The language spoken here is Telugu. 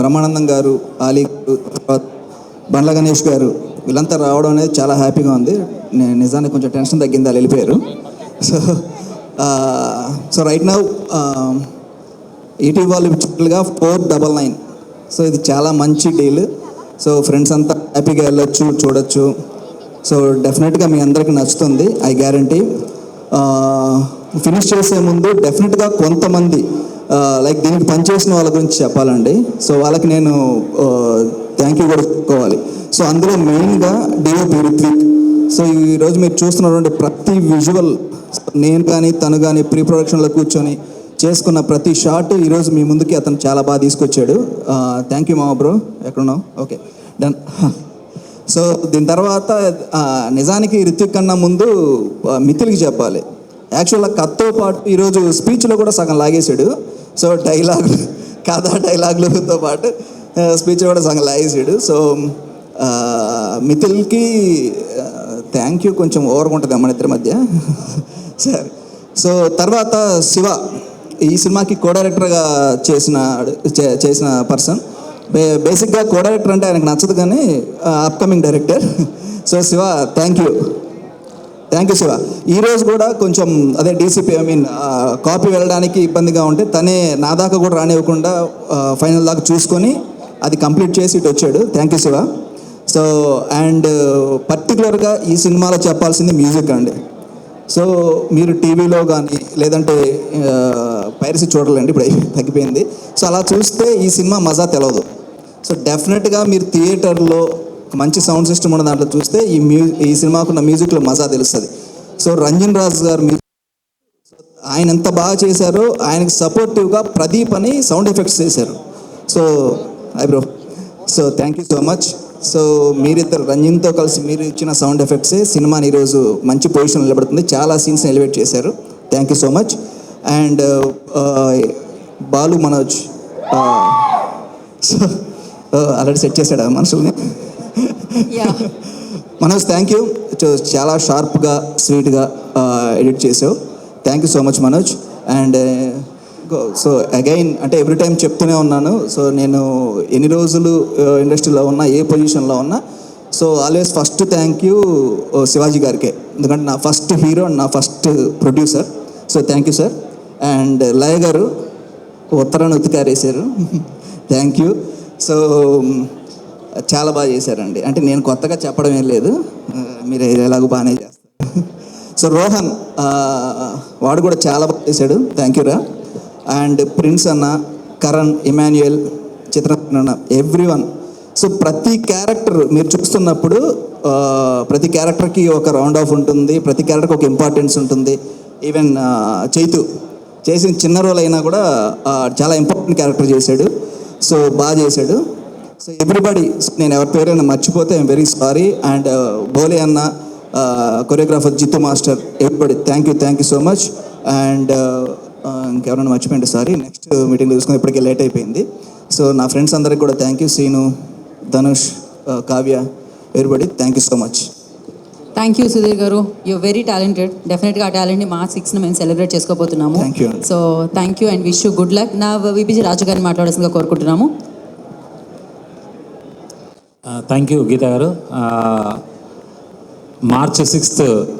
బ్రహ్మానందం గారు, ఆలీ గారు, తర్వాత బండ్ల గణేష్ గారు వీళ్ళంతా రావడం అనేది చాలా హ్యాపీగా ఉంది. నేను నిజానికి కొంచెం టెన్షన్ తగ్గింది, వాళ్ళు వెళ్ళిపోయారు. So so right now ETV వాళ్ళు ఇచ్చినట్లుగా 499. సో ఇది చాలా మంచి డీల్. సో ఫ్రెండ్స్ అంతా హ్యాపీగా వెళ్ళొచ్చు, చూడొచ్చు. సో డెఫినెట్గా మీ అందరికీ నచ్చుతుంది, ఐ గ్యారంటీ. ఫినిష్ చేసే ముందు డెఫినెట్గా కొంతమంది లైక్ దీనికి పనిచేసిన వాళ్ళ గురించి చెప్పాలండి. సో వాళ్ళకి నేను థ్యాంక్ యూ కూడా చెప్పుకోవాలి. సో అందులో మెయిన్గా డిఓపి రిత్విక్. సో ఈరోజు మీరు చూస్తున్నటువంటి ప్రతి విజువల్ నేను కానీ తను కానీ ప్రీ ప్రొడక్షన్లో కూర్చొని చేసుకున్న ప్రతి షాట్ ఈరోజు మీ ముందుకి అతను చాలా బాగా తీసుకొచ్చాడు. థ్యాంక్ యూ మామ బ్రో. ఎక్కడున్నావు? Okay, done. సో దీని తర్వాత నిజానికి రిత్విక్ కన్నా ముందు మిథిల్కి చెప్పాలి. యాక్చువల్గా కథతో పాటు ఈరోజు స్పీచ్లో కూడా సగం లాగేశాడు. సో డైలాగులతో పాటు స్పీచ్ కూడా సగం లాగేశాడు. సో మిథిల్కి థ్యాంక్ యూ. కొంచెం ఓవర్గా ఉంటుంది మన ఇద్దరి మధ్య. సరే. సో తర్వాత శివ ఈ సినిమాకి కో డైరెక్టర్గా చేసిన పర్సన్. బేసిక్గా కో డైరెక్టర్ అంటే ఆయనకు నచ్చదు, కానీ upcoming director. So Shiva thank you Shiva. ఈరోజు కూడా కొంచెం అదే డీసీపీ కాపీ వెళ్ళడానికి ఇబ్బందిగా ఉంటే తనే నా దాకా కూడా రానివ్వకుండా ఫైనల్ దాకా చూసుకొని అది కంప్లీట్ చేసి ఇటు వచ్చాడు. Thank you Shiva. So and పర్టికులర్గా ఈ సినిమాలో చెప్పాల్సింది మ్యూజిక్ అండి. సో మీరు టీవీలో కానీ లేదంటే పైరసీ చూడాలండి, ఇప్పుడు తగ్గిపోయింది. సో అలా చూస్తే ఈ సినిమా మజా తెలవదు. సో డెఫినెట్గా మీరు థియేటర్లో మంచి సౌండ్ సిస్టమ్ ఉన్న దాంట్లో చూస్తే ఈ సినిమాకున్న మ్యూజిక్లో మజా తెలుస్తుంది. సో రంజన్ రాజ్ గారు ఆయన ఎంత బాగా చేశారో ఆయనకి సపోర్టివ్గా ప్రదీప్ అని సౌండ్ ఎఫెక్ట్స్ చేశారు. So bro, so thank you so much. So మీరిద్దరు రంజన్తో కలిసి మీరు ఇచ్చిన సౌండ్ ఎఫెక్ట్సే సినిమాని ఈరోజు మంచి పొజిషన్ నిలబడుతుంది. చాలా సీన్స్ని ఎలివేట్ చేశారు. Thank you so much. And Balu Manoj so already set చేశాడు ఆ మనుషుల్ని. Manoj thank you. చాలా షార్ప్గా స్వీట్గా ఎడిట్ చేసావు. Thank you so much Manoj. And so again అంటే ఎవ్రీ టైం చెప్తూనే ఉన్నాను. సో నేను ఎన్ని రోజులు ఇండస్ట్రీలో ఉన్నా, ఏ పొజిషన్లో ఉన్నా, so always first thank you Shivaji గారికే. ఎందుకంటే నా ఫస్ట్ హీరో అండ్ నా first producer. So thank you sir. And Laya garu ఉత్తరాన్ని ఉతికారేశారు. Thank you. సో చాలా బాగా చేశారండి. అంటే నేను కొత్తగా చెప్పడం ఏం లేదు, మీరు ఎలాగో బాగానే చేస్తారు. సో రోహన్ వాడు కూడా చాలా బాగా చేశాడు. థ్యాంక్ యూ రా. అండ్ ప్రిన్స్ అన్న, కరణ్, ఇమాన్యుయల్, చిత్రన్న, ఎవ్రీవన్. సో ప్రతి క్యారెక్టర్ మీరు చూస్తున్నప్పుడు ప్రతి క్యారెక్టర్కి ఒక రౌండ్ ఆఫ్ ఉంటుంది, ప్రతి క్యారెక్టర్కి ఒక ఇంపార్టెన్స్ ఉంటుంది. ఈవెన్ చైతు చేసిన చిన్న రోల్ అయినా కూడా చాలా ఇంపార్టెంట్ క్యారెక్టర్ చేశాడు. సో బాగా చేశాడు. సో ఎవ్రీబడి, నేను ఎవరి పేరైనా మర్చిపోతే ఐఎమ్ వెరీ సారీ. అండ్ బోలే అన్న, choreographer Jittu master, everybody thank you so much. And ఇంకెవరైనా మర్చిపోయింది సారీ, నెక్స్ట్ మీటింగ్లో చూసుకుని ఇప్పటికే లేట్ అయిపోయింది. సో నా ఫ్రెండ్స్ అందరికి కూడా thank you. Srinu, Dhanush, Kavya, everybody thank you so much. Thank you Sudheer garu. You're very talented. డెఫినెట్గా ఆ టాలెంట్ని March 6th మేము సెలబ్రేట్ చేసుకోబోతున్నాము. So thank you and wish you good luck. నా విబిజి రాజు గారిని మాట్లాడాల్సిందిగా కోరుకుంటున్నాము. థ్యాంక్ యూ గీత గారు. March 6th